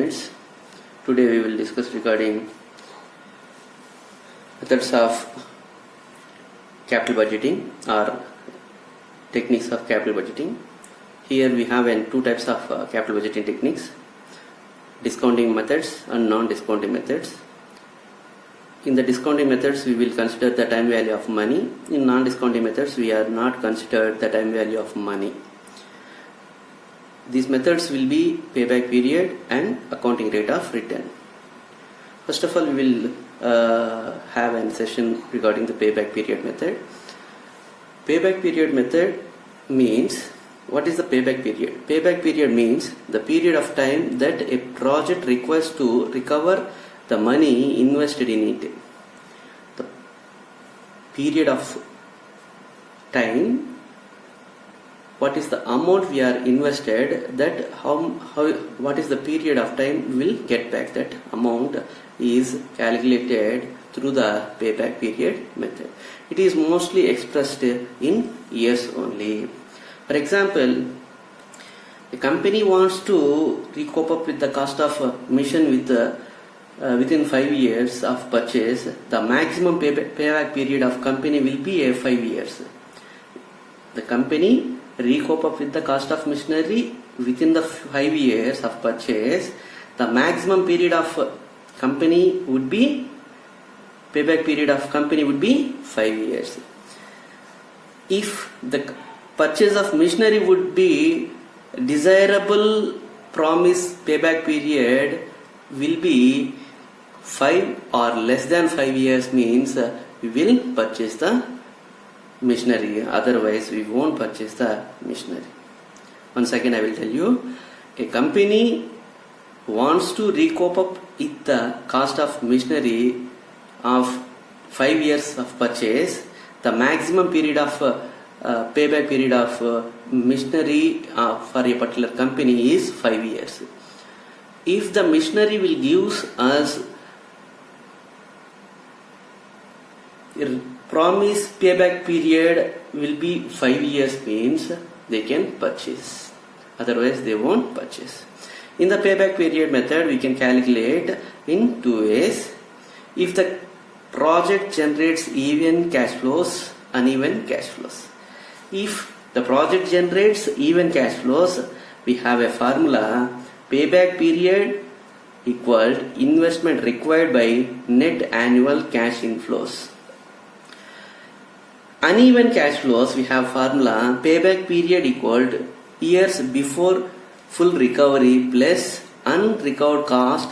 students. Today we will discuss regarding methods of capital budgeting or techniques of capital budgeting. Here we have two types of capital budgeting techniques: discounting methods and non-discounting methods. In the discounting methods, we will consider the time value of money. In non-discounting methods, we are not considered the time value of money. These methods will be payback period and accounting rate of return. First of all, we will have a session regarding the payback period method. Payback period method means, what is the payback period? Payback period means the period of time that a project requires to recover the money invested in it. The period of time, what is the amount we are invested, that what is the period of time we will get back. That amount is calculated through the payback period method. It is mostly expressed in years only. For example, a company wants to recoup up with the cost of machine within 5 years of purchase. The maximum payback period of company will be 5 years. The company recoup up with the cost of machinery within the 5 years of purchase. The maximum period of company would be, payback period of company would be 5 years. If the purchase of machinery would be desirable, promise payback period will be 5 or less than 5 years, means we will purchase the machinery, otherwise we won't purchase the machinery. Once again I will tell you, a company wants to recoup up with the cost of machinery of 5 years of purchase. The maximum period of payback period of machinery for a particular company is 5 years. If the machinery will give us promise payback period will be 5 years, means they can purchase, otherwise they won't purchase. In the payback period method, we can calculate in two ways. If the project generates even cash flows, uneven cash flows. If the project generates even cash flows, we have a formula: payback period equal investment required by net annual cash inflows. Uneven cash flows, we have formula: payback period equal years before full recovery plus unrecovered cost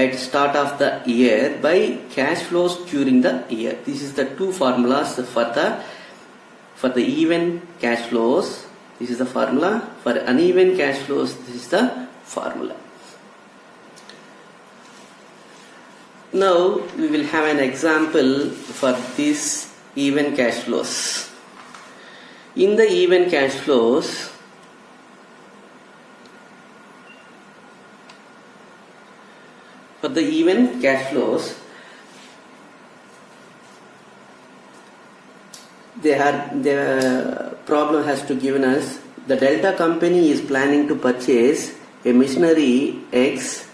at start of the year by cash flows during the year. This is the two formulas for the even cash flows. This is the formula. For uneven cash flows, this is the formula. Now we will have an example for this even cash flows. In the even cash flows, for the even cash flows, the problem has to given us the Delta company is planning to purchase a machinery X.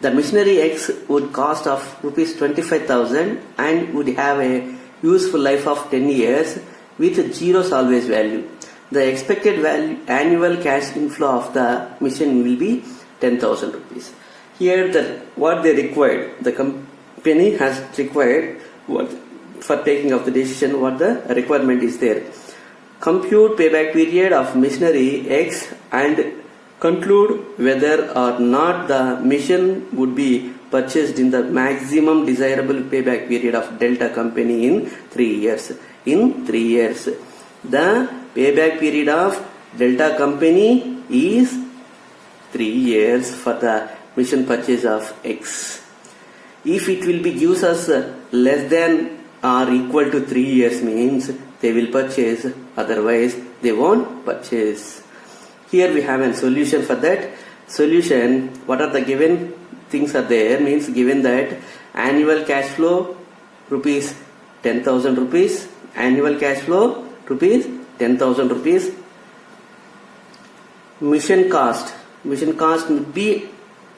The machinery X would cost of rupees 25,000 and would have a useful life of 10 years with zero salvage value. The expected annual cash inflow of the machine will be 10,000 rupees. Here what they required, the company has required for taking of the decision, what the requirement is there. Compute payback period of machinery X and conclude whether or not the machine would be purchased in the maximum desirable payback period of Delta company in 3 years. In 3 years, the payback period of Delta company is 3 years for the machine purchase of X. If it will be gives us less than or equal to 3 years, means they will purchase, otherwise they won't purchase. Here we have a solution for that. Solution, what are the given things are there, means given that annual cash flow rupees 10,000 rupees, annual cash flow rupees 10,000 rupees. Mission cost would be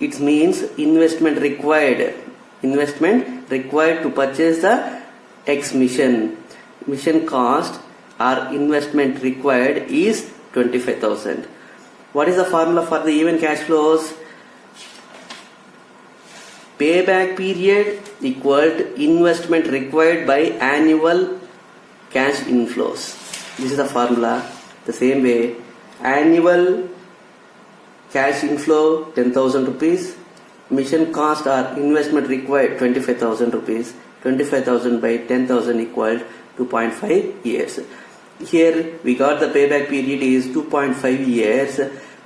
it means investment required to purchase the X mission. Mission cost or investment required is 25,000. What is the formula for the even cash flows? Payback period equal to investment required by annual cash inflows. This is the formula. The same way, annual cash inflow 10,000 rupees, mission cost or investment required 25,000 rupees. 25,000 by 10,000 equal 2.5 years. Here we got the payback period is 2.5 years.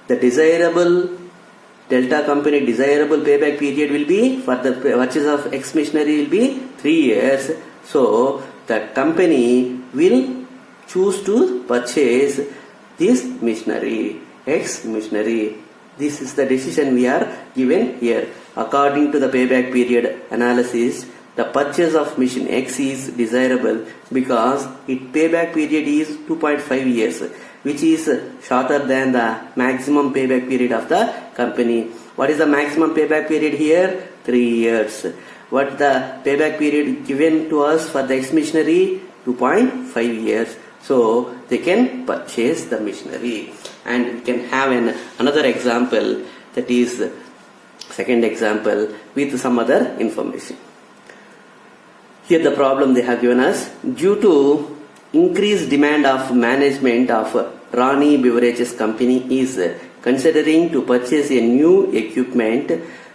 The desirable Delta company desirable payback period will be for the purchase of X machinery will be 3 years. So the company will choose to purchase this machinery, X machinery. This is the decision we are given here. According to the payback period analysis, the purchase of machine X is desirable because its payback period is 2.5 years, which is shorter than the maximum payback period of the company. What is the maximum payback period here? 3 years. What the payback period given to us for the X machinery? 2.5 years. So they can purchase the machinery. And we can have another example, that is second example with some other information. Here the problem they have given us: due to increased demand of management of Rani Beverages Company is considering to purchase a new equipment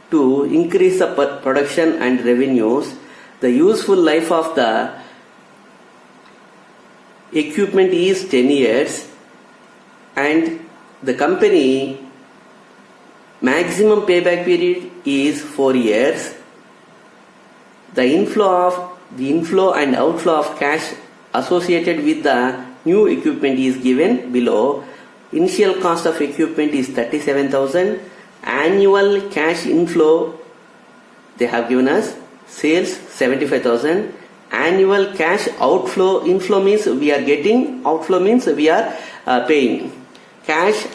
to increase the production and revenues. The useful life of the equipment is 10 years and the company maximum payback period is 4 years. The inflow and outflow of cash associated with the new equipment is given below. Initial cost of equipment is 37,000. Annual cash inflow they have given us sales 75,000. Annual cash inflow means we are getting, outflow means we are paying. Cash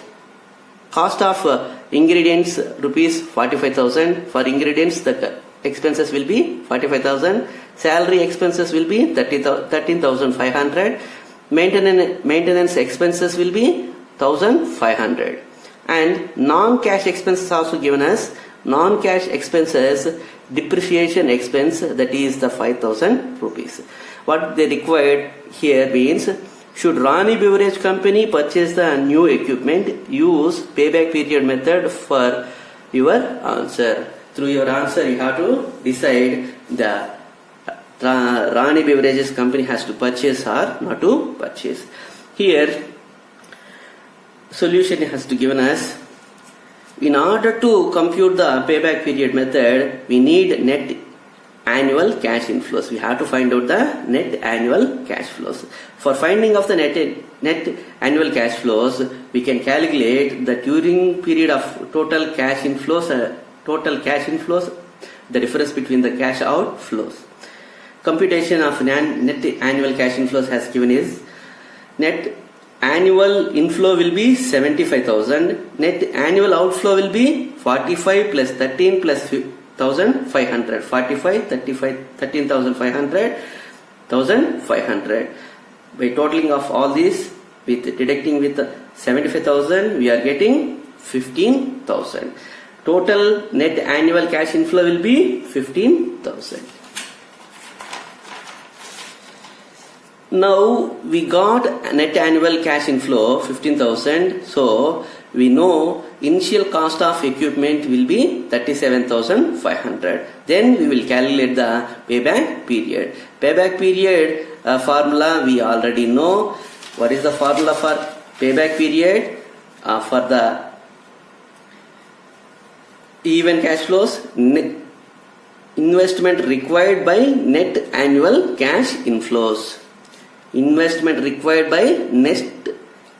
cost of ingredients rupees 45,000. For ingredients the expenses will be 45,000. Salary expenses will be 13,500. Maintenance expenses will be 1,500. And non-cash expenses also given us. Non-cash expenses, depreciation expense, that is the 5,000 rupees. What they required here means, should Rani Beverage Company purchase the new equipment, use payback period method for your answer. Through your answer you have to decide the Rani Beverages Company has to purchase or not to purchase. Here solution has to given us, in order to compute the payback period method we need net annual cash inflows. We have to find out the net annual cash flows. For finding of the net annual cash flows, we can calculate the during period of total cash inflows, the difference between the cash outflows. Computation of net annual cash inflows has given is, net annual inflow will be 75,000, net annual outflow will be 45 plus 13 plus 1,500, 45, 35, 13,500, 1,500. By totaling of all these, with deducting with 75,000, we are getting 15,000. Total net annual cash inflow will be 15,000. Now we got net annual cash inflow 15,000. So we know initial cost of equipment will be 37,500. Then we will calculate the payback period. Payback period formula we already know. What is the formula for payback period? For the even cash flows, investment required by net annual cash inflows. Investment required by net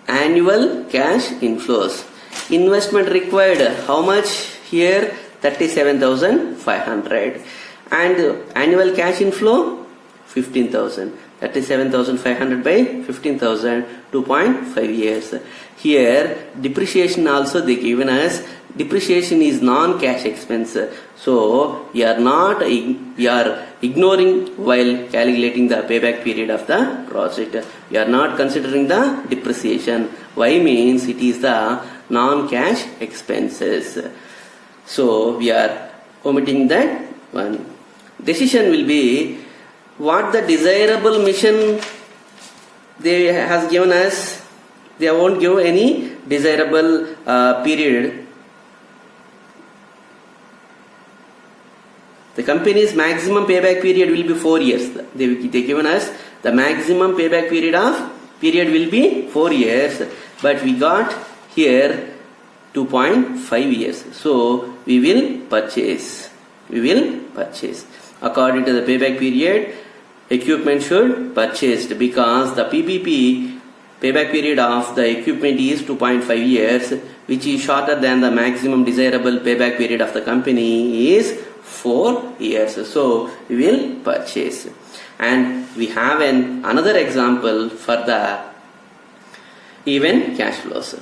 annual cash inflows. Investment required how much here? 37,500. And annual cash inflow 15,000. 37,500 by 15,000, 2.5 years. Here depreciation also they given us depreciation is non-cash expense. So you are ignoring while calculating the payback period of the project. You are not considering the depreciation. Why means it is the non-cash expenses. So we are omitting that one. Decision will be what the desirable mission they has given us. They won't give any desirable period. The company's maximum payback period will be 4 years. They given us the maximum payback period will be 4 years, but we got here 2.5 years. So we will purchase. According to the payback period, equipment should purchased because the PPP payback period of the equipment is 2.5 years, which is shorter than the maximum desirable payback period of the company is 4 years. So we will purchase. And we have another example for the even cash flows.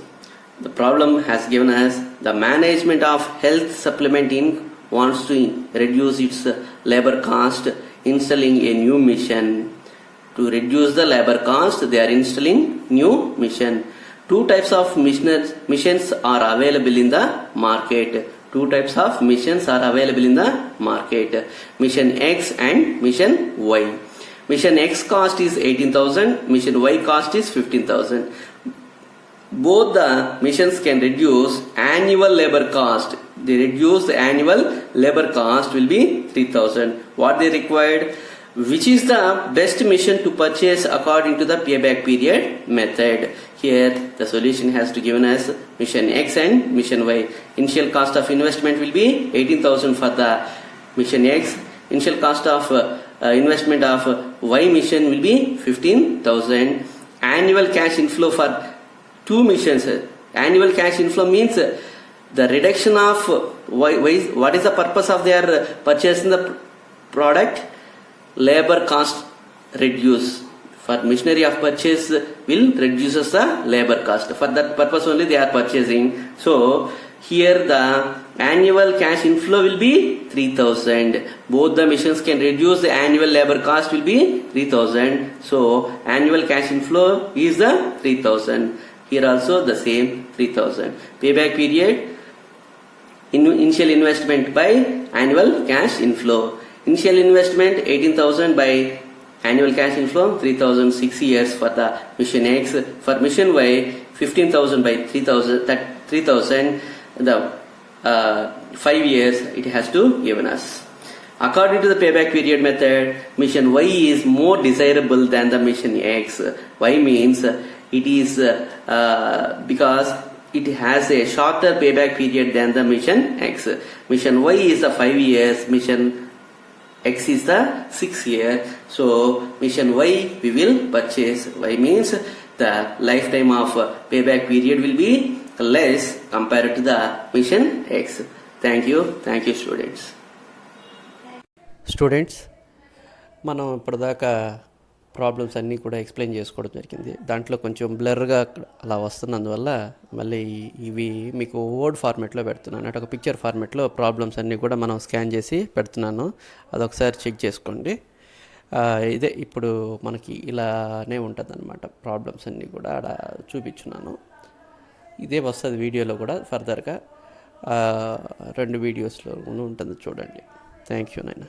The problem has given us the management of health supplement Inc. wants to reduce its labor cost installing a new mission. To reduce the labor cost, they are installing new mission. Two types of missions are available in the market. Mission X and Mission Y. Mission X cost is 18,000. Mission Y cost is 15,000. Both the missions can reduce annual labor cost. They reduce the annual labor cost will be 3,000. What they required? Which is the best mission to purchase according to the payback period method? Here the solution has to given us Mission X and Mission Y. Initial cost of investment will be 18,000 for the Mission X. Initial cost of investment of Y mission will be 15,000. Annual cash inflow for two missions. Annual cash inflow means the reduction of what is the purpose of their purchasing the product? Labor cost reduce. For machinery of purchase will reduces the labor cost. For that purpose only they are purchasing. So here the annual cash inflow will be 3,000. Both the missions can reduce the annual labor cost will be 3,000. So annual cash inflow is the 3,000. Here also the same 3,000. Payback period, initial investment by annual cash inflow. Initial investment 18,000 by annual cash inflow 3,000, 6 years for the Mission X. For Mission Y 15,000 by 3,000, that 3,000 the 5 years it has to given us. According to the payback period method, Mission Y is more desirable than the Mission X. Y means it is because it has a shorter payback period than the Mission X. Mission Y is the 5 years, Mission X is the 6 year. So Mission Y we will purchase. Y means the lifetime of payback period will be less compared to the Mission X. Thank you students. Students, మనం ఇప్పటిదాకా problems అన్నీ కూడా explain చేసుకోవడం జరిగింది. దాంట్లో కొంచెం బ్లర్గా అలా వస్తున్నందువల్ల మళ్ళీ ఇవి మీకు వర్డ్ ఫార్మేట్లో పెడుతున్నాను. అంటే ఒక పిక్చర్ ఫార్మేట్లో ప్రాబ్లమ్స్ అన్నీ కూడా మనం స్కాన్ చేసి పెడుతున్నాను. అదొకసారి చెక్ చేసుకోండి. ఇదే ఇప్పుడు మనకి ఇలానే ఉంటుంది అనమాట. ప్రాబ్లమ్స్ అన్నీ కూడా అక్కడ చూపించున్నాను. ఇదే వస్తుంది వీడియోలో కూడా ఫర్దర్గా 2 వీడియోస్లో ఉంటుంది చూడండి. థ్యాంక్ యూ నాయనా.